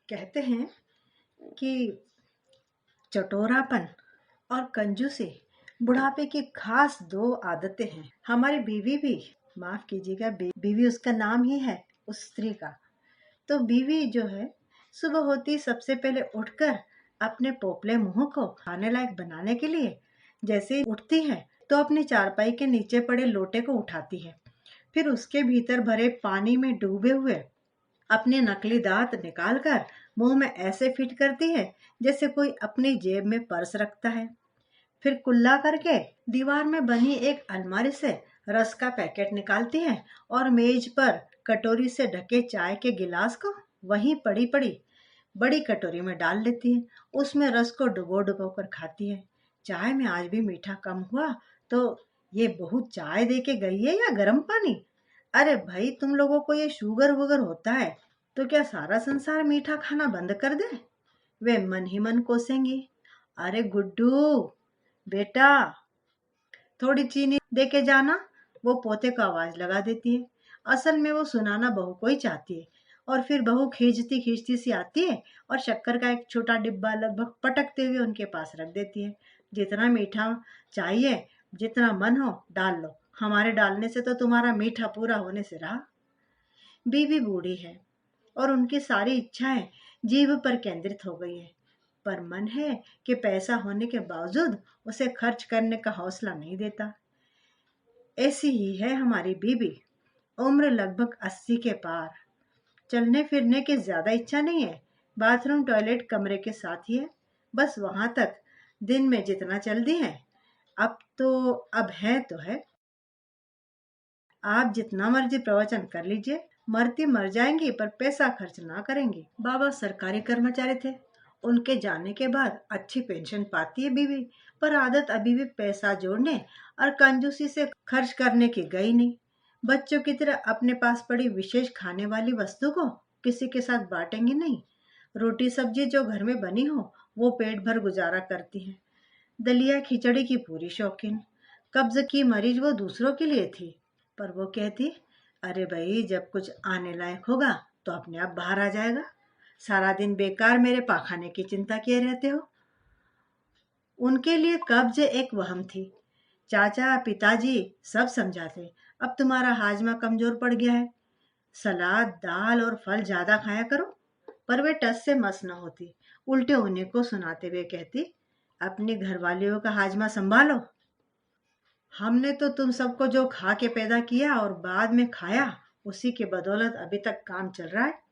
कहते हैं कि चटोरापन और कंजूसी बुढ़ापे की खास दो आदतें हैं। हमारी बीवी भी, माफ कीजिएगा, बीवी उसका नाम ही है उस स्त्री का। तो बीवी जो है, सुबह होती सबसे पहले उठकर अपने पोपले मुंह को खाने लायक बनाने के लिए जैसे ही उठती है तो अपनी चारपाई के नीचे पड़े लोटे को उठाती है। फिर उसके भीतर भरे पानी में डूबे हुए अपने नकली दांत निकालकर मुंह में ऐसे फिट करती है जैसे कोई अपनी जेब में पर्स रखता है। फिर कुल्ला करके दीवार में बनी एक अलमारी से रस का पैकेट निकालती है और मेज पर कटोरी से ढके चाय के गिलास को वहीं पड़ी पड़ी बड़ी कटोरी में डाल लेती है। उसमें रस को डुबो डुबो कर खाती है। चाय में आज भी मीठा कम हुआ तो ये बहुत चाय दे के गई है या गर्म पानी? अरे भाई, तुम लोगों को ये शुगर वुगर होता है तो क्या सारा संसार मीठा खाना बंद कर दे? वे मन ही मन कोसेंगी, अरे गुड्डू बेटा, थोड़ी चीनी दे के जाना। वो पोते को आवाज लगा देती है। असल में वो सुनाना बहू को ही चाहती है। और फिर बहू खींचती खींचती सी आती है और शक्कर का एक छोटा डिब्बा लगभग पटकते हुए उनके पास रख देती है। जितना मीठा चाहिए, जितना मन हो डाल लो, हमारे डालने से तो तुम्हारा मीठा पूरा होने से रहा। बीवी बूढ़ी है और उनकी सारी इच्छाएं जीभ पर केंद्रित हो गई है, पर मन है कि पैसा होने के बावजूद उसे खर्च करने का हौसला नहीं देता। ऐसी ही है हमारी बीबी। उम्र लगभग 80 के पार। चलने फिरने की ज्यादा इच्छा नहीं है। बाथरूम टॉयलेट कमरे के साथ ही है, बस वहां तक दिन में जितना चल दी है। अब है तो है। आप जितना मर्जी प्रवचन कर लीजिए, मरती मर जाएंगी पर पैसा खर्च ना करेंगी। बाबा सरकारी कर्मचारी थे। उनके जाने के बाद अच्छी पेंशन पाती है बीवी, पर आदत अभी भी पैसा जोड़ने और कंजूसी से खर्च करने की गई नहीं। बच्चों की तरह अपने पास पड़ी विशेष खाने वाली वस्तु को किसी के साथ बांटेंगे नहीं। रोटी सब्जी जो घर में बनी हो वो पेट भर गुजारा करती है। दलिया खिचड़ी की पूरी शौकीन। कब्ज की मरीज वो दूसरों के लिए थी, पर वो कहती, अरे भाई, जब कुछ आने लायक होगा तो अपने आप बाहर आ जाएगा। सारा दिन बेकार मेरे पाखाने की चिंता किए रहते हो। उनके लिए कब्ज एक वहम थी। चाचा पिताजी सब समझाते, अब तुम्हारा हाजमा कमजोर पड़ गया है, सलाद दाल और फल ज्यादा खाया करो। पर वे टस से मस न होती। उल्टे उन्हीं को सुनाते हुए कहती, अपनी घरवालियों का हाजमा संभालो। हमने तो तुम सबको जो खा के पैदा किया और बाद में खाया, उसी के बदौलत अभी तक काम चल रहा है।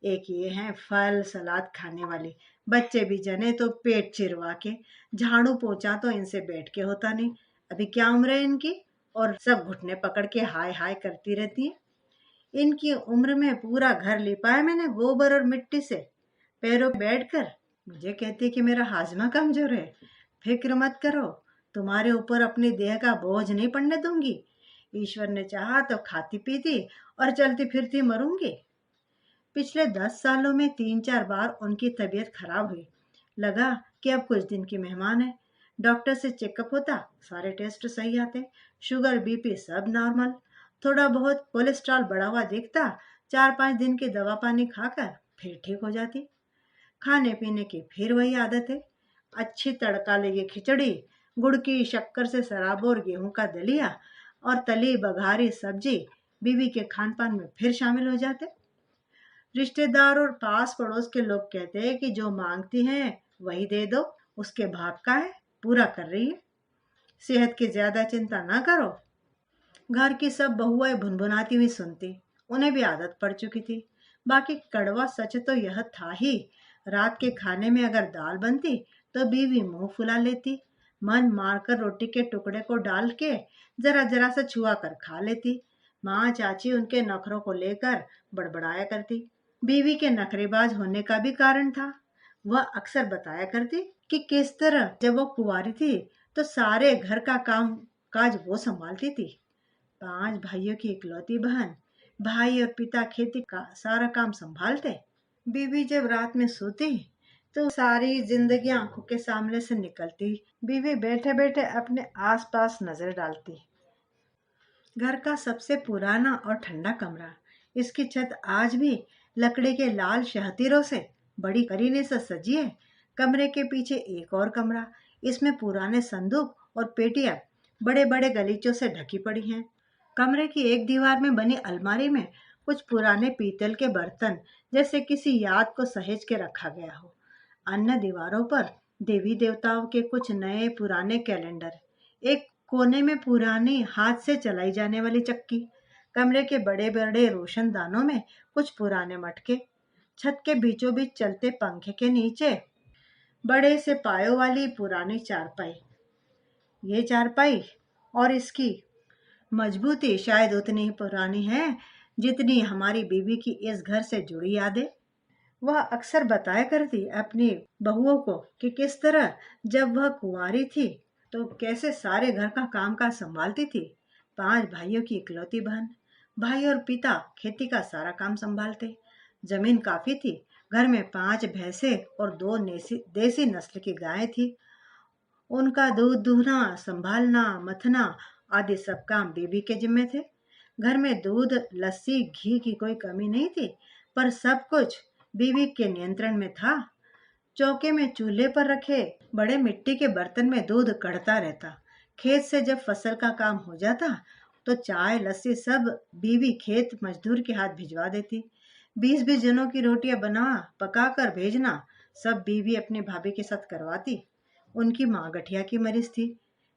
एक ये है फल सलाद खाने वाली, बच्चे भी जने तो पेट चिरवा के, झाड़ू पोछा तो इनसे बैठ के होता नहीं। अभी क्या उम्र है इनकी, और सब घुटने पकड़ के हाय हाय करती रहती है। इनकी उम्र में पूरा घर लिपा है मैंने गोबर और मिट्टी से। पैरों पे बैठकर मुझे कहती है कि मेरा हाजमा कमजोर है। फिक्र मत करो, तुम्हारे ऊपर अपनी देह का बोझ नहीं पड़ने दूंगी। ईश्वर ने चाहा तो खाती पीती और चलती फिरती मरूंगी। पिछले 10 सालों में 3-4 बार उनकी तबीयत खराब हुई। लगा कि अब कुछ दिन की मेहमान है। डॉक्टर से चेकअप होता, सारे टेस्ट सही आते, शुगर बीपी सब नॉर्मल। थोड़ा बहुत कोलेस्ट्रॉल बढ़ा हुआ दिखता, 4-5 दिन की दवा पानी खाकर फिर ठीक हो जाती। खाने पीने की फिर वही आदत है। अच्छी तड़का लगी खिचड़ी, गुड़ की शक्कर से शराब और गेहूं का दलिया और तली बघारी सब्जी बीवी के खान पान में फिर शामिल हो जाते। रिश्तेदार और पास पड़ोस के लोग कहते हैं कि जो मांगती हैं वही दे दो, उसके भाग का है, पूरा कर रही है। सेहत की ज्यादा चिंता ना करो। घर की सब बहुएं भुनभुनाती हुई सुनती, उन्हें भी आदत पड़ चुकी थी। बाकी कड़वा सच तो यह था ही, रात के खाने में अगर दाल बनती तो बीवी मुंह फुला लेती, मन मारकर रोटी के टुकड़े को डाल के जरा जरा सा छुआ कर खा लेती। माँ चाची उनके नखरों को लेकर बड़बड़ाया करती। बीवी के नखरेबाज होने का भी कारण था। वह अक्सर बताया करती कि किस तरह जब वो कुंवारी थी तो सारे घर का काम काज वो संभालती थी। 5 भाइयों की इकलौती बहन, भाई और पिता खेती का सारा काम संभालते। बीवी जब रात में सोती तो सारी जिंदगी आंखों के सामने से निकलती। बीवी बैठे बैठे अपने आसपास नजर डालती। घर का सबसे पुराना और ठंडा कमरा, इसकी छत आज भी लकड़ी के लाल शहतीरों से बड़ी करीने से सजी है। कमरे के पीछे एक और कमरा, इसमें पुराने संदूक और पेटियां बड़े बड़े गलीचों से ढकी पड़ी हैं। कमरे की एक दीवार में बनी अलमारी में कुछ पुराने पीतल के बर्तन जैसे किसी याद को सहेज के रखा गया हो। अन्य दीवारों पर देवी देवताओं के कुछ नए पुराने कैलेंडर, एक कोने में पुरानी हाथ से चलाई जाने वाली चक्की, कमरे के बड़े बड़े रोशनदानों में कुछ पुराने मटके, छत के बीचों बीच चलते पंखे के नीचे बड़े से पायों वाली पुरानी चारपाई। ये चारपाई और इसकी मजबूती शायद उतनी ही पुरानी है जितनी हमारी बीवी की इस घर से जुड़ी यादें। वह अक्सर बताया करती अपनी बहुओं को कि किस तरह जब वह कुंवारी थी तो कैसे सारे घर का कामकाज संभालती थी। 5 भाइयों की इकलौती बहन, भाई और पिता खेती का सारा काम संभालते। जमीन काफी थी, घर में 5 भैंसे और 2 देसी नस्ल की गायें थी। उनका दूध दूहना, संभालना, मथना आदि सब काम बीबी के जिम्मे थे। घर में दूध, लस्सी, घी की कोई कमी नहीं थी, पर सब कुछ बीवी के नियंत्रण में था। चौके में चूल्हे पर रखे बड़े मिट्टी के बर्तन में दूध कढ़ता रहता। खेत से जब फसल का काम हो जाता तो चाय, लस्सी सब बीवी खेत मजदूर के हाथ भिजवा देती। 20-20 जनों की रोटियां बना पका कर भेजना सब बीवी अपनी भाभी के साथ करवाती। उनकी माँ गठिया की मरीज थी,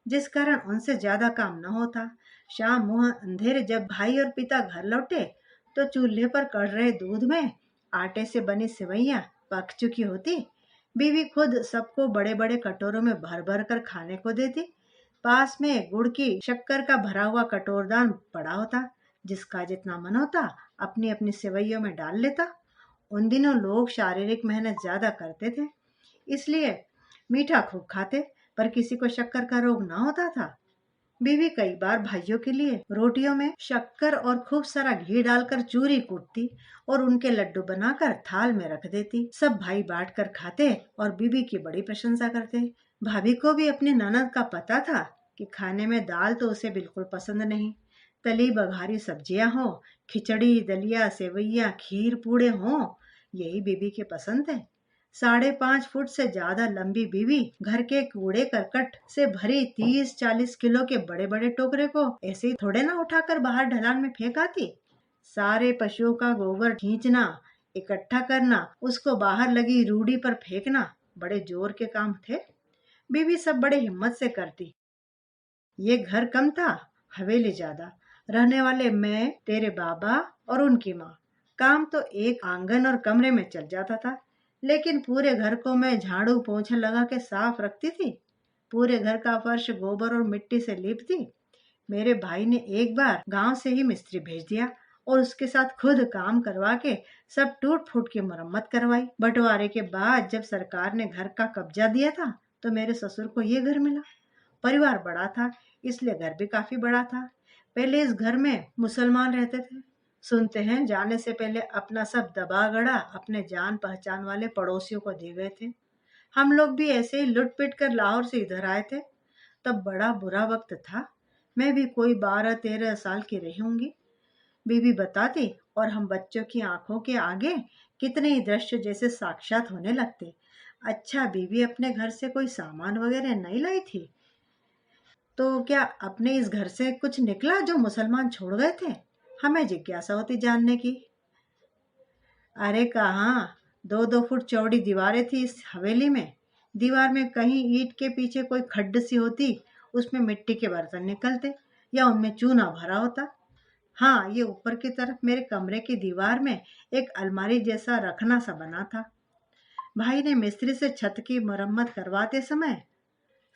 जिस कारण उनसे ज्यादा काम न होता। शाम मुँह अंधेरे जब भाई और पिता घर लौटे तो चूल्हे पर कढ़ रहे दूध में आटे से बनी सेवइयां पक चुकी होती। बीवी खुद सबको बड़े बड़े कटोरों में भर भर कर खाने को देती। पास में गुड़ की शक्कर का भरा हुआ कटोरदान पड़ा होता, जिसका जितना मन होता अपनी अपनी सेवइयों में डाल लेता। उन दिनों लोग शारीरिक मेहनत ज्यादा करते थे, इसलिए मीठा खूब खाते, पर किसी को शक्कर का रोग ना होता था। बीवी कई बार भाइयों के लिए रोटियों में शक्कर और खूब सारा घी डालकर चूरी कूटती और उनके लड्डू बनाकर थाल में रख देती। सब भाई बांट कर खाते और बीवी की बड़ी प्रशंसा करते। भाभी को भी अपनी ननद का पता था कि खाने में दाल तो उसे बिल्कुल पसंद नहीं। तली बघारी सब्जियां हो, खिचड़ी, दलिया, सेवइयां, खीर, पूड़े हो, यही बीवी के पसंद है। 5.5 फुट से ज्यादा लंबी बीवी घर के कूड़े करकट से भरी 30-40 किलो के बड़े बड़े टोकरे को ऐसे ही थोड़े ना उठाकर बाहर ढलान में फेंक आती। सारे पशुओं का गोबर खींचना, इकट्ठा करना, उसको बाहर लगी रूढ़ी पर फेंकना बड़े जोर के काम थे। बीवी सब बड़े हिम्मत से करती। ये घर कम था, हवेली ज्यादा। रहने वाले मैं, तेरे बाबा और उनकी माँ। काम तो एक आंगन और कमरे में चल जाता था, लेकिन पूरे घर को मैं झाड़ू पोंछा लगा के साफ रखती थी। पूरे घर का फर्श गोबर और मिट्टी से लीपती। मेरे भाई ने एक बार गांव से ही मिस्त्री भेज दिया और उसके साथ खुद काम करवा के सब टूट फूट की मरम्मत करवाई। बंटवारे के बाद जब सरकार ने घर का कब्जा दिया था तो मेरे ससुर को ये घर मिला। परिवार बड़ा था, इसलिए घर भी काफी बड़ा था। पहले इस घर में मुसलमान रहते थे। सुनते हैं जाने से पहले अपना सब दबा गड़ा अपने जान पहचान वाले पड़ोसियों को दे गए थे। हम लोग भी ऐसे ही लुट पिट कर लाहौर से इधर आए थे। तब बड़ा बुरा वक्त था। मैं भी कोई 12-13 साल की रही होंगी। बीवी बताती और हम बच्चों की आंखों के आगे कितने ही दृश्य जैसे साक्षात होने लगते। अच्छा, बीवी अपने घर से कोई सामान वगैरह नहीं लाई थी? तो क्या अपने इस घर से कुछ निकला जो मुसलमान छोड़ गए थे? हमें जिज्ञासा होती जानने की। अरे कहाँ, 2-2 फुट चौड़ी दीवारें थी इस हवेली में। दीवार में कहीं ईंट के पीछे कोई खड्ड सी होती, उसमें मिट्टी के बर्तन निकलते या उनमें चूना भरा होता। हाँ, ये ऊपर की तरफ मेरे कमरे की दीवार में एक अलमारी जैसा रखना सा बना था। भाई ने मिस्त्री से छत की मरम्मत करवाते समय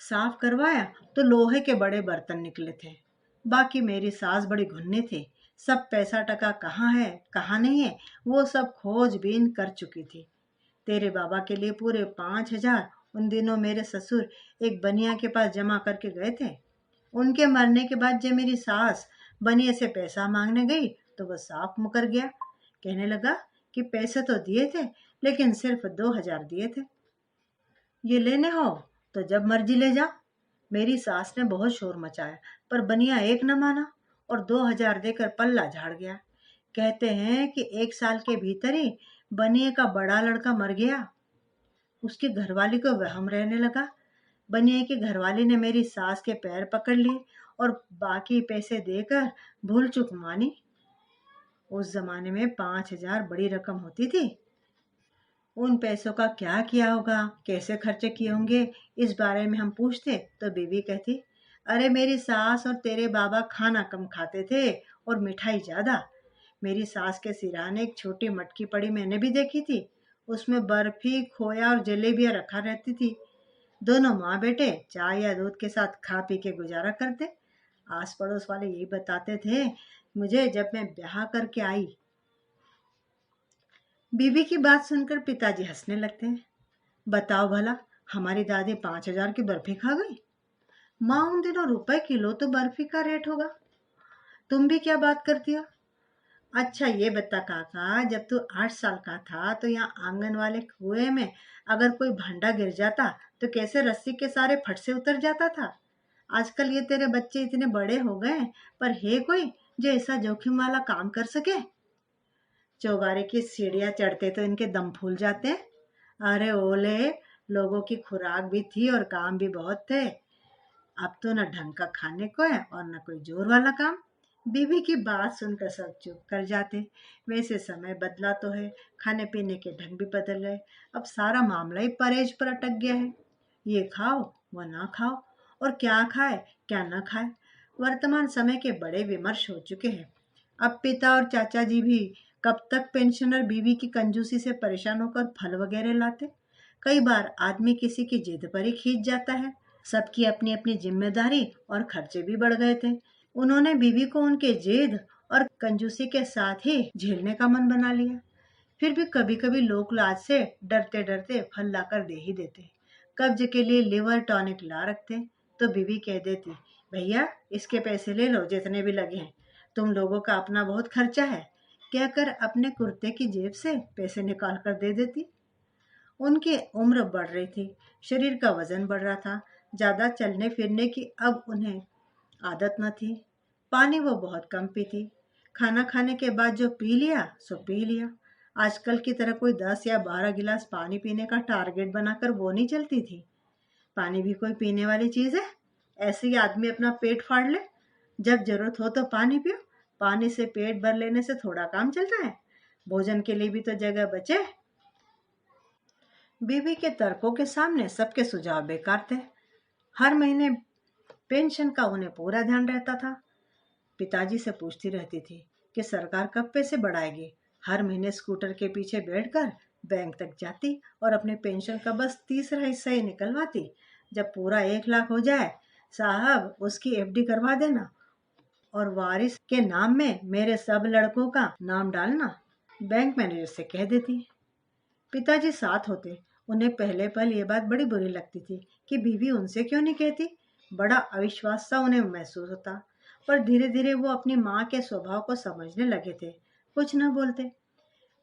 साफ करवाया तो लोहे के बड़े बर्तन निकले थे। बाकी मेरी सास बड़ी घुन्नी थी। सब पैसा टका कहाँ है कहाँ नहीं है वो सब खोजबीन कर चुकी थी। तेरे बाबा के लिए पूरे 5,000 उन दिनों मेरे ससुर एक बनिया के पास जमा करके गए थे। उनके मरने के बाद जब मेरी सास बनिया से पैसा मांगने गई तो वह साफ मुकर गया। कहने लगा कि पैसे तो दिए थे लेकिन सिर्फ 2,000 दिए थे। ये लेने हो तो जब मर्जी ले जा। मेरी सास ने बहुत शोर मचाया, पर बनिया एक न माना और 2,000 देकर पल्ला झाड़ गया। कहते हैं कि 1 साल के भीतर ही बनिए का बड़ा लड़का मर गया। उसकी घरवाली को वहम रहने लगा। बनिए की घरवाली ने मेरी सास के पैर पकड़ लिए और बाकी पैसे देकर भूल चूक मानी। उस जमाने में 5,000 बड़ी रकम होती थी। उन पैसों का क्या किया होगा, कैसे खर्चे किए होंगे, इस बारे में हम पूछते तो बीवी कहती, अरे मेरी सास और तेरे बाबा खाना कम खाते थे और मिठाई ज्यादा। मेरी सास के सिरहाने एक छोटी मटकी पड़ी मैंने भी देखी थी। उसमें बर्फी, खोया और जलेबियां रखा रहती थी। दोनों माँ बेटे चाय या दूध के साथ खा पी के गुजारा करते। आस पड़ोस वाले यही बताते थे मुझे जब मैं ब्याह करके आई। बीवी की बात सुनकर पिताजी हंसने लगते हैं। बताओ भला, हमारी दादी 5,000 की बर्फी खा गई। माँ उन दिनों रुपए किलो तो बर्फी का रेट होगा। तुम भी क्या बात करती हो। अच्छा ये बता काका, जब तू 8 साल का था तो यहाँ आंगन वाले कुएं में अगर कोई भांडा गिर जाता तो कैसे रस्सी के सारे फट से उतर जाता था। आजकल ये तेरे बच्चे इतने बड़े हो गए, पर है कोई जो ऐसा जोखिम वाला काम कर सके। चौबारे की सीढ़ियां चढ़ते तो इनके दम फूल जाते हैं। अरे ओले, लोगों की खुराक भी थी और काम भी बहुत थे। अब तो न ढंग का खाने को है और न कोई जोर वाला काम। बीवी की बात सुनकर सब चुप कर जाते। वैसे समय बदला तो है, खाने पीने के ढंग भी बदल गए। अब सारा मामला ही परहेज पर अटक गया है। ये खाओ, वो ना खाओ, और क्या खाए क्या ना खाए। वर्तमान समय के बड़े विमर्श हो चुके हैं। अब पिता और चाचा जी भी कब तक पेंशनर बीवी की कंजूसी से परेशान होकर फल वगैरह लाते। कई बार आदमी किसी की जिद पर ही खींच जाता है। सबकी अपनी अपनी जिम्मेदारी और खर्चे भी बढ़ गए थे। उन्होंने बीवी को उनके जिद और कंजूसी के साथ ही झेलने का मन बना लिया। फिर भी कभी कभी लोग लाज से डरते डरते फल लाकर दे ही देते। कब्ज के लिए लिवर टॉनिक ला रखते तो बीवी कह देती, भैया इसके पैसे ले लो जितने भी लगे हैं, तुम लोगों का अपना बहुत खर्चा है, कहकर अपने कुर्ते की जेब से पैसे निकाल कर दे देती। उनकी उम्र बढ़ रही थी, शरीर का वजन बढ़ रहा था। ज्यादा चलने फिरने की अब उन्हें आदत न थी। पानी वो बहुत कम पीती। खाना खाने के बाद जो पी लिया सो पी लिया। आजकल की तरह कोई 10 या 12 गिलास पानी पीने का टारगेट बनाकर वो नहीं चलती थी। पानी भी कोई पीने वाली चीज है? ऐसे ही आदमी अपना पेट फाड़ ले। जब जरूरत हो तो पानी पियो। पानी से पेट भर लेने से थोड़ा काम चलता है। भोजन के लिए भी तो जगह बचे। बीवी के तर्कों के सामने सबके सुझाव बेकार थे। हर महीने पेंशन का उन्हें पूरा ध्यान रहता था। पिताजी से पूछती रहती थी कि सरकार कब पैसे बढ़ाएगी। हर महीने स्कूटर के पीछे बैठकर बैंक तक जाती और अपने पेंशन का बस तीसरा हिस्सा ही निकलवाती। जब पूरा 1 लाख हो जाए, साहब उसकी एफडी करवा देना और वारिस के नाम में मेरे सब लड़कों का नाम डालना, बैंक मैनेजर से कह देती। पिताजी साथ होते। उन्हें पहले पल ये बात बड़ी बुरी लगती थी कि बीवी उनसे क्यों नहीं कहती। बड़ा अविश्वास सा उन्हें महसूस होता। पर धीरे धीरे वो अपनी माँ के स्वभाव को समझने लगे थे। कुछ न बोलते।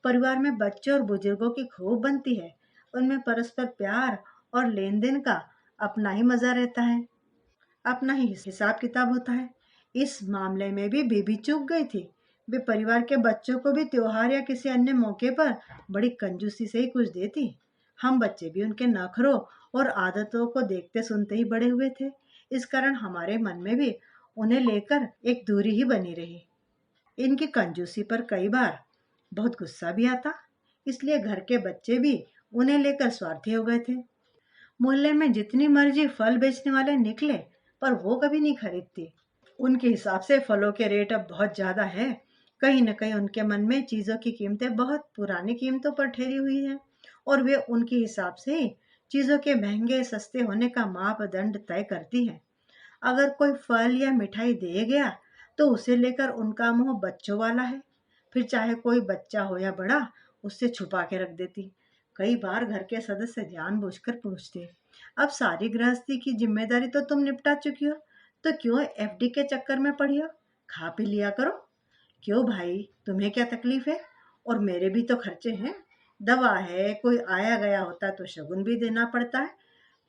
परिवार में बच्चों और बुजुर्गों की खूब बनती है। उनमें परस्पर प्यार और लेन देन का अपना ही मजा रहता है, अपना ही हिसाब किताब होता है। इस मामले में भी बीबी चूक गई थी। वे परिवार के बच्चों को भी त्योहार या किसी अन्य मौके पर बड़ी कंजूसी से ही कुछ देती। हम बच्चे भी उनके नखरों और आदतों को देखते सुनते ही बड़े हुए थे। इस कारण हमारे मन में भी उन्हें लेकर एक दूरी ही बनी रही। इनकी कंजूसी पर कई बार बहुत गुस्सा भी आता। इसलिए घर के बच्चे भी उन्हें लेकर स्वार्थी हो गए थे। मोहल्ले में जितनी मर्जी फल बेचने वाले निकले, पर वो कभी नहीं खरीदती। उनके हिसाब से फलों के रेट अब बहुत ज्यादा है। कहीं न कहीं उनके मन में चीजों की कीमतें बहुत पुरानी कीमतों पर ठहरी हुई है और वे उनके हिसाब से ही चीजों के महंगे सस्ते होने का मापदंड तय करती है। अगर कोई फल या मिठाई दे गया तो उसे लेकर उनका मुंह बच्चों वाला है। फिर चाहे कोई बच्चा हो या बड़ा, उससे छुपा के रख देती। कई बार घर के सदस्य जानबूझकर पूछते, अब सारी गृहस्थी की जिम्मेदारी तो तुम निपटा चुकी हो, तो क्यों एफडी के चक्कर में पड़ी हो। खा पी लिया करो। क्यों भाई, तुम्हें क्या तकलीफ है। और मेरे भी तो खर्चे हैं। दवा है, कोई आया गया होता तो शगुन भी देना पड़ता है।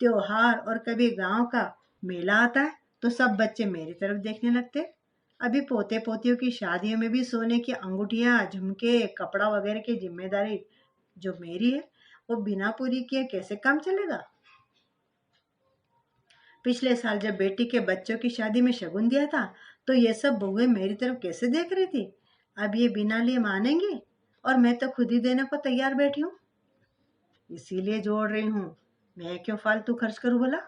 त्योहार और कभी गांव का मेला आता है तो सब बच्चे मेरी तरफ देखने लगते। अभी पोते पोतियों की शादियों में भी सोने की अंगूठियां, झुमके, कपड़ा वगैरह की जिम्मेदारी जो मेरी है वो बिना पूरी किए कैसे काम चलेगा? पिछले साल जब बेटी के बच्चों की शादी में शगुन दिया था तो ये सब बहुएं मेरी तरफ कैसे देख रही थी? अब ये बिना लिए मानेंगी? और मैं तो खुद ही देने को तैयार बैठी हूँ। इसीलिए जोड़ रही हूँ। मैं क्यों फालतू खर्च करूँ भला?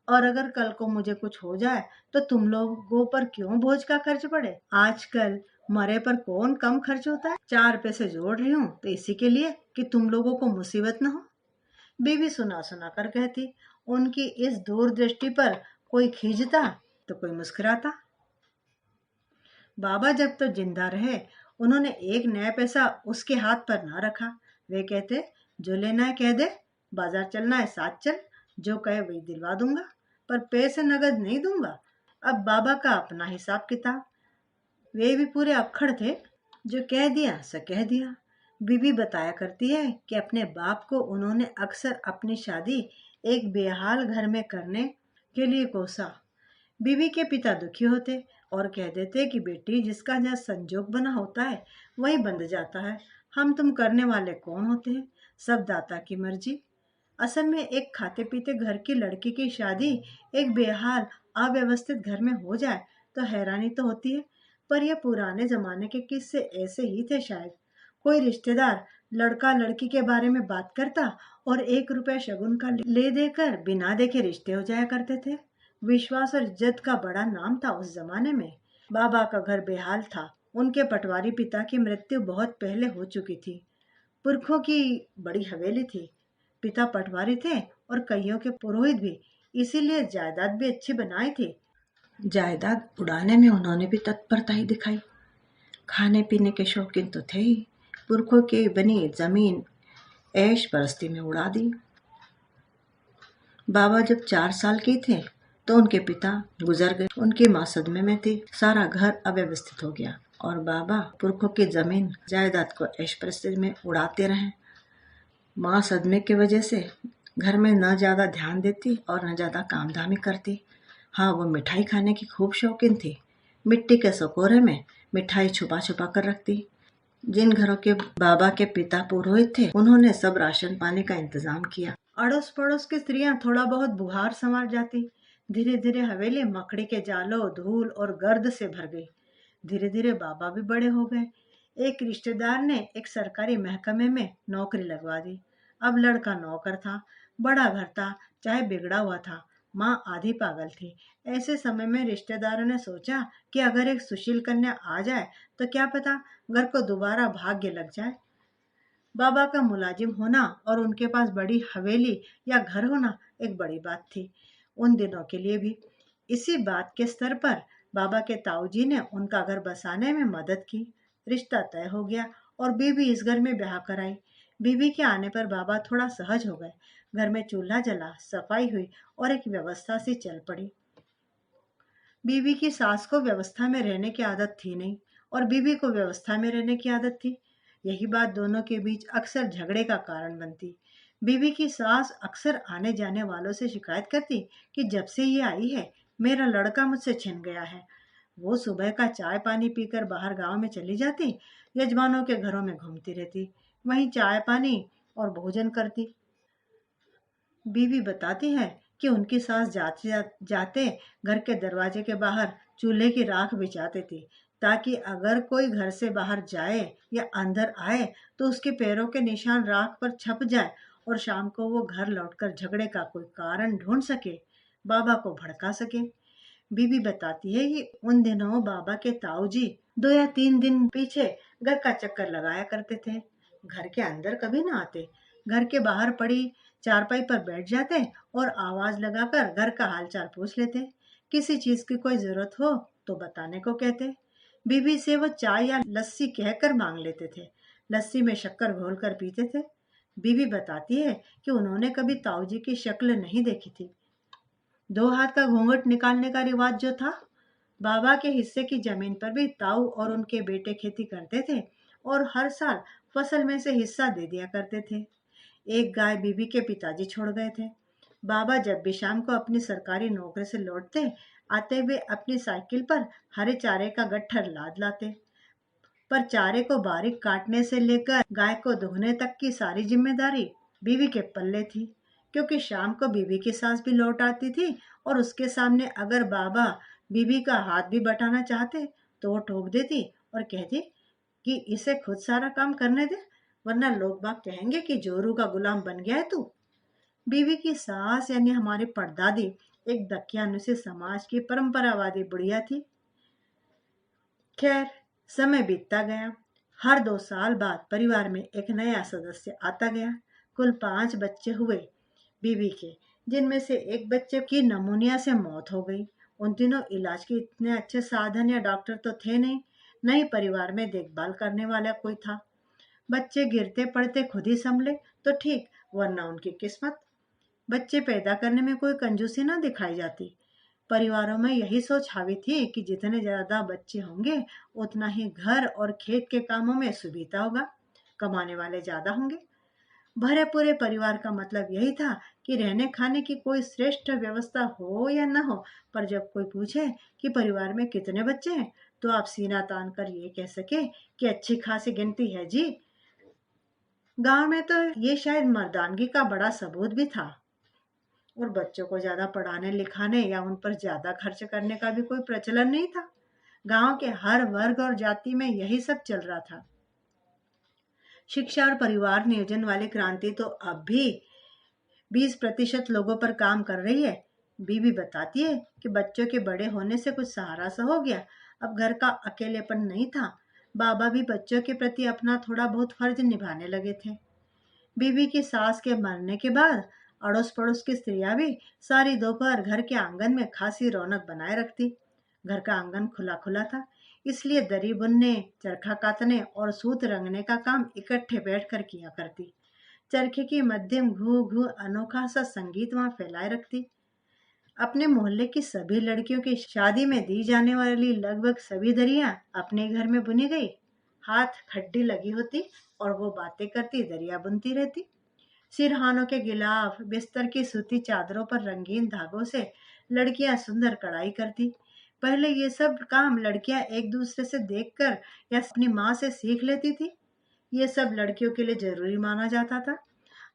और अगर कल को मुझे कुछ हो जाए तो तुम लोगों पर क्यों बोझ का खर्च पड़े? आजकल मरे पर कौन कम खर्च होता है? 4 पैसे जोड़ रही हूँ तो इसी के लिए कि तुम लोगों को मुसीबत न हो। बीवी सुना सुना कर कहती। उनकी इस दूरदृष्टि पर कोई खींचता तो कोई मुस्कुराता। बाबा जब तो जिंदा रहे उन्होंने एक नया पैसा उसके हाथ पर ना रखा। वे कहते, जो लेना है कह दे, बाजार चलना है साथ चल, जो कहे वही दिलवा दूंगा, पर पैसे नगद नहीं दूंगा। अब बाबा का अपना हिसाब किताब। वे भी पूरे अक्खड़ थे। जो कह दिया सो कह दिया। बीबी बताया करती है कि अपने बाप को उन्होंने अक्सर अपनी शादी एक बेहाल घर में करने के लिए कोसा। बीवी के पिता दुखी होते और कह देते कि बेटी, जिसका जहाँ संजोग बना होता है वही बंध जाता है। हम तुम करने वाले कौन होते हैं? सब दाता की मर्जी। असल में एक खाते पीते घर की लड़की की शादी एक बेहाल अव्यवस्थित घर में हो जाए तो हैरानी तो होती है, पर यह पुराने जमाने के किस्से ऐसे ही थे शायद। कोई रिश्तेदार लड़का लड़की के बारे में बात करता और 1 रुपया शगुन का ले देकर बिना देखे रिश्ते हो जाया करते थे। विश्वास और इज्जत का बड़ा नाम था उस जमाने में। बाबा का घर बेहाल था। उनके पटवारी पिता की मृत्यु बहुत पहले हो चुकी थी। पुरखों की बड़ी हवेली थी। पिता पटवारी थे और कईयों के पुरोहित भी, इसीलिए जायदाद भी अच्छी बनाई थी। जायदाद उड़ाने में उन्होंने भी तत्परता ही दिखाई। खाने पीने के शौकीन तो थे ही। पुरखों की बनी जमीन ऐश परस्ती में उड़ा दी। बाबा जब 4 साल के थे तो उनके पिता गुजर गए। उनकी माँ सदमे में थी। सारा घर अव्यवस्थित हो गया और बाबा पुरखों की जमीन जायदाद को ऐश परस्ती में उड़ाते रहे। माँ सदमे की वजह से घर में न ज्यादा ध्यान देती और न ज्यादा काम धामी करती। हाँ, वो मिठाई खाने की खूब शौकीन थी। मिट्टी के सकोरे में मिठाई छुपा छुपा कर रखती। जिन घरों के बाबा के पिता पुरोहित थे उन्होंने सब राशन पानी का इंतजाम किया। अड़ोस पड़ोस की स्त्रियां थोड़ा बहुत बुहार संवार जाती। धीरे धीरे हवेली मकड़ी के जालों, धूल और गर्द से भर गई। धीरे धीरे बाबा भी बड़े हो गए। एक रिश्तेदार ने एक सरकारी महकमे में नौकरी लगवा दी। अब लड़का नौकर था, बड़ा घर था, चाहे बिगड़ा हुआ था। माँ आधी पागल थी। ऐसे समय में रिश्तेदारों ने सोचा कि अगर एक सुशील कन्या आ जाए तो क्या पता घर को दोबारा भाग्य लग जाए। बाबा का मुलाजिम होना और उनके पास बड़ी हवेली या घर होना एक बड़ी बात थी उन दिनों के लिए भी। इसी बात के स्तर पर बाबा के ताऊजी ने उनका घर बसाने में मदद की। रिश्ता तय हो गया और बीवी इस घर में ब्याह कराई। बीवी के आने पर बाबा थोड़ा सहज हो गए। घर में चूल्हा जला, सफाई हुई और एक व्यवस्था सी चल पड़ी। बीवी की सास को व्यवस्था में रहने की आदत थी नहीं और बीवी को व्यवस्था में रहने की आदत थी। यही बात दोनों के बीच अक्सर झगड़े का कारण बनती। बीवी की सास अक्सर आने जाने वालों से शिकायत करती कि जब से ये आई है मेरा लड़का मुझसे छिन गया है। वो सुबह का चाय पानी पीकर बाहर गांव में चली जाती, यजमानों के घरों में घूमती रहती, वहीं चाय पानी और भोजन करती। बीवी बताती है कि उनकी सास जाते घर के दरवाजे के बाहर चूल्हे की राख बिछाते थे, ताकि अगर कोई घर से बाहर जाए या अंदर आए तो उसके पैरों के निशान राख पर छप जाए और शाम को वो घर लौटकर झगड़े का कोई कारण ढूंढ सके, बाबा को भड़का सके। बीबी बताती है कि उन दिनों बाबा के ताऊजी 2 या 3 दिन पीछे घर का चक्कर लगाया करते थे। घर के अंदर कभी ना आते। घर के बाहर पड़ी चारपाई पर बैठ जाते और आवाज लगाकर घर का हालचाल पूछ लेते। किसी चीज की कोई जरूरत हो तो बताने को कहते। बीबी से वो चाय या लस्सी कहकर मांग लेते थे। लस्सी में शक्कर घोलकर पीते थे। बीबी बताती है कि उन्होंने कभी ताऊजी की शक्ल नहीं देखी थी। 2 हाथ का घूंघट निकालने का रिवाज जो था। बाबा के हिस्से की जमीन पर भी ताऊ और उनके बेटे खेती करते थे और हर साल फसल में से हिस्सा दे दिया करते थे। एक गाय बीबी के पिताजी छोड़ गए थे। बाबा जब भी शाम को अपनी सरकारी नौकरी से लौटते, आते हुए अपनी साइकिल पर हरे चारे का गट्ठर लाद लाते। पर चारे को बारीक काटने से लेकर गाय को दुहने तक की सारी जिम्मेदारी बीवी के पल्ले थी, क्योंकि शाम को बीवी की सास भी लौट आती थी और उसके सामने अगर बाबा बीवी का हाथ भी बटाना चाहते तो वो टोक देती और कहती कि इसे खुद सारा काम करने दे, वरना लोग बाग कहेंगे कि जोरू का गुलाम बन गया है तू। बीवी की सास यानी हमारी परदादी एक दकियानुसी समाज की परंपरावादी बुढ़िया थी। खैर, समय बीतता गया। हर 2 साल बाद परिवार में एक नया सदस्य आता गया। कुल 5 बच्चे हुए बीवी के, जिनमें से एक बच्चे की नमूनिया से मौत हो गई। उन दिनों इलाज के इतने अच्छे साधन या डॉक्टर तो थे नहीं, न ही परिवार में देखभाल करने वाला कोई था। बच्चे गिरते पड़ते खुद ही संभले तो ठीक, वरना उनकी किस्मत। बच्चे पैदा करने में कोई कंजूसी ना दिखाई जाती। परिवारों में यही सोच हावी थी कि जितने ज्यादा बच्चे होंगे उतना ही घर और खेत के कामों में सुविधा होगा, कमाने वाले ज्यादा होंगे। भरे पूरे परिवार का मतलब यही था कि रहने खाने की कोई श्रेष्ठ व्यवस्था हो या न हो, पर जब कोई पूछे कि परिवार में कितने बच्चे हैं तो आप सीना तान कर ये कह सके कि अच्छी खासी गिनती है जी। गांव में तो ये शायद मर्दानगी का बड़ा सबूत भी था, और बच्चों को ज्यादा पढ़ाने लिखाने या उन पर ज्यादा खर्च करने का भी कोई प्रचलन नहीं था। गांव के हर वर्ग और जाति में यही सब चल रहा था। शिक्षा और परिवार नियोजन वाली क्रांति तो अब भी 20% लोगों पर काम कर रही है। बीवी बताती है कि बच्चों के बड़े होने से कुछ सहारा सा हो गया, अब घर का अकेलेपन नहीं था। बाबा भी बच्चों के प्रति अपना थोड़ा बहुत फर्ज निभाने लगे थे। बीवी की सास के मरने के बाद अड़ोस पड़ोस की स्त्रियां भी सारी दोपहर घर के आंगन में खासी रौनक बनाए रखती। घर का आंगन खुला खुला था, इसलिए दरी बुनने, चरखा कातने और सूत रंगने का काम इकट्ठे बैठकर किया करती। चरखे की मध्यम घू घू अनोखा सा संगीत वहां फैलाए रखती। अपने मोहल्ले की सभी लड़कियों की शादी में दी जाने वाली लगभग सभी दरिया अपने घर में बुनी गई। हाथ खड्डी लगी होती और वो बातें करती, दरिया बुनती रहती। सिरहानों के गिलाफ, बिस्तर की सूती चादरों पर रंगीन धागों से लड़कियां सुंदर कढ़ाई करती। पहले ये सब काम लड़कियां एक दूसरे से देखकर या अपनी माँ से सीख लेती थी। ये सब लड़कियों के लिए जरूरी माना जाता था।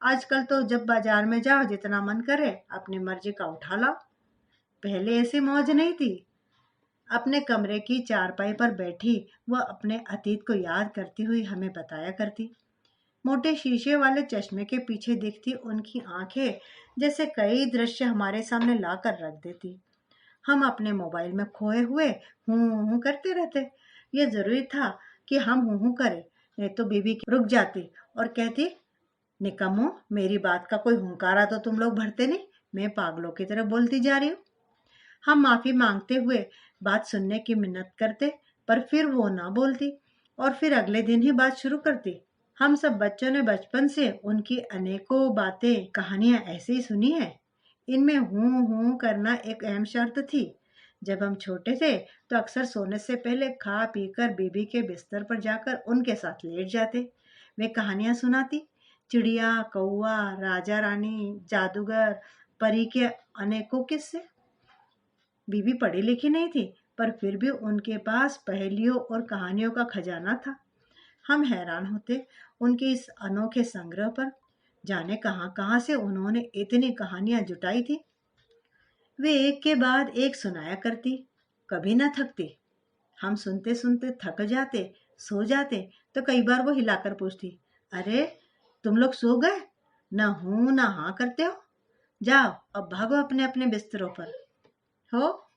आजकल तो जब बाजार में जाओ जितना मन करे अपनी मर्जी का उठा लाओ। पहले ऐसी मौज नहीं थी। अपने कमरे की चारपाई पर बैठी वह अपने अतीत को याद करती हुई हमें बताया करती। मोटे शीशे वाले चश्मे के पीछे दिखती उनकी आंखें जैसे कई दृश्य हमारे सामने ला कर रख देती। हम अपने मोबाइल में खोए हुए हूँ करते रहते। ये जरूरी था कि हम हूँ करें, नहीं तो बीवी रुक जाती और कहती, निकम्मो, मेरी बात का कोई हुंकारा तो तुम लोग भरते नहीं, मैं पागलों की तरह बोलती जा रही हूँ। हम माफी मांगते हुए बात सुनने की मिन्नत करते, पर फिर वो ना बोलती और फिर अगले दिन ही बात शुरू करती। हम सब बच्चों ने बचपन से उनकी अनेकों बातें, कहानियां ऐसे ही सुनी है। इनमें हूँ करना एक अहम शर्त थी। जब हम छोटे थे तो अक्सर सोने से पहले खा पीकर बीबी के बिस्तर पर जाकर उनके साथ लेट जाते। वे कहानियां सुनाती, चिड़िया, कौआ, राजा रानी, जादूगर, परी के अनेकों किस्से। बीबी पढ़ी लिखी नहीं थी, पर फिर भी उनके पास पहेलियों और कहानियों का खजाना था। हम हैरान होते उनके इस अनोखे संग्रह पर। जाने कहां कहां से उन्होंने इतनी कहानियां जुटाई थी। वे एक के बाद एक सुनाया करती, कभी ना थकती। हम सुनते सुनते थक जाते, सो जाते, तो कई बार वो हिलाकर पूछती, अरे तुम लोग सो गए, ना हूं ना हाँ करते हो, जाओ अब भागो अपने अपने बिस्तरों पर। हो,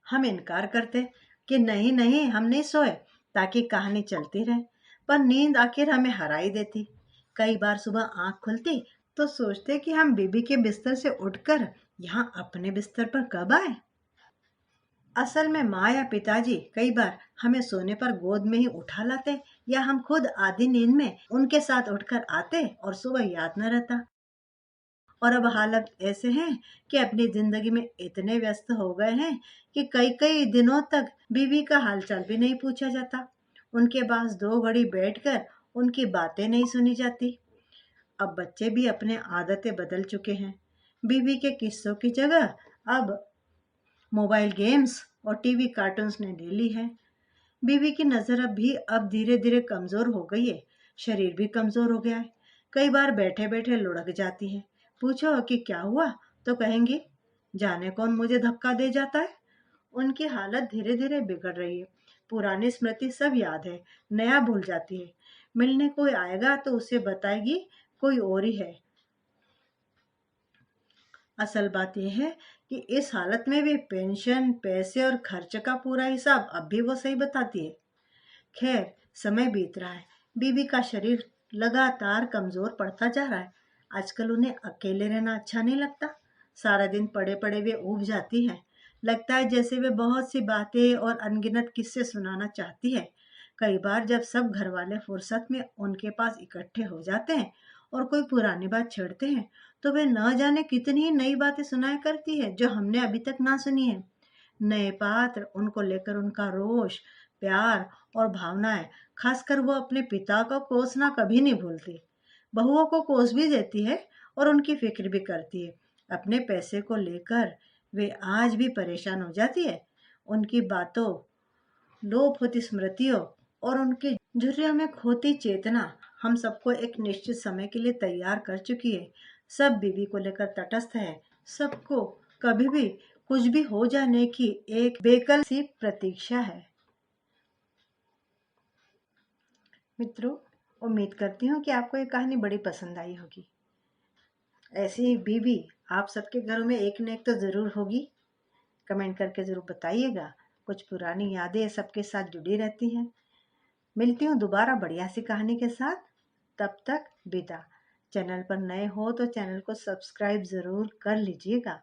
हम इनकार करते कि नहीं नहीं, हम नहीं सोए, ताकि कहानी चलती रहे। पर नींद आखिर हमें हरा ही देती। कई बार सुबह आंख खुलती तो सोचते कि हम बीबी के बिस्तर से उठकर यहाँ अपने बिस्तर पर कब आए। असल में माँ या पिताजी कई बार हमें सोने पर गोद में ही उठा लाते, या हम खुद आधी नींद में उनके साथ उठकर आते और सुबह याद न रहता। और अब हालत ऐसे हैं कि अपनी जिंदगी में इतने व्यस्त हो गए हैं कि कई कई दिनों तक बीवी का हालचाल भी नहीं पूछा जाता। उनके पास 2 घड़ी बैठकर उनकी बातें नहीं सुनी जाती। अब बच्चे भी अपने आदतें बदल चुके हैं। बीवी के किस्सों की जगह अब मोबाइल गेम्स और टीवी कार्टून्स ने ले ली है। बीवी की नजर अब धीरे धीरे कमजोर हो गई है। शरीर भी कमजोर हो गया है। कई बार बैठे बैठे लुढ़क जाती है। पूछो कि क्या हुआ तो कहेंगी, जाने कौन मुझे धक्का दे जाता है। उनकी हालत धीरे धीरे बिगड़ रही है। पुरानी स्मृति सब याद है, नया भूल जाती है। मिलने कोई आएगा तो उसे बताएगी कोई और ही है। असल बात यह है कि इस हालत में भी पेंशन, पैसे और खर्च का पूरा हिसाब अब भी वो सही बताती है। खैर, समय बीत रहा है। बीवी का शरीर लगातार कमजोर पड़ता जा रहा है। आजकल उन्हें अकेले रहना अच्छा नहीं लगता। सारा दिन पड़े पड़े वे ऊब जाती हैं। लगता है जैसे वे बहुत सी बातें और अनगिनत किस्से सुनाना चाहती है। कई बार जब सब घर वाले फुर्सत में उनके पास इकट्ठे हो जाते हैं और कोई पुरानी बात छेड़ते हैं, तो वे न जाने कितनी ही नई बातें सुनाया करती है जो हमने अभी तक ना सुनी है। नए पात्र, उनको लेकर उनका रोष, प्यार और भावनाएं, खासकर वो अपने पिता को कोसना कभी नहीं भूलती। बहुओं को कोस भी देती है और उनकी फिक्र भी करती है। अपने पैसे को लेकर वे आज भी परेशान हो जाती है। उनकी बातों, लोप होती स्मृतियों और उनके झुर्रियों में खोती चेतना हम सबको एक निश्चित समय के लिए तैयार कर चुकी है। सब बीवी को लेकर तटस्थ है। सबको कभी भी कुछ भी हो जाने की एक बेकल सी प्रतीक्षा है। मित्रों, उम्मीद करती हूँ कि आपको ये कहानी बड़ी पसंद आई होगी। ऐसी ही बीवी आप सबके घरों में एक न एक तो जरूर होगी। कमेंट करके जरूर बताइएगा। कुछ पुरानी यादें सबके साथ जुड़ी रहती हैं। मिलती हूँ दोबारा बढ़िया सी कहानी के साथ। तब तक विदा। चैनल पर नए हो तो चैनल को सब्सक्राइब जरूर कर लीजिएगा।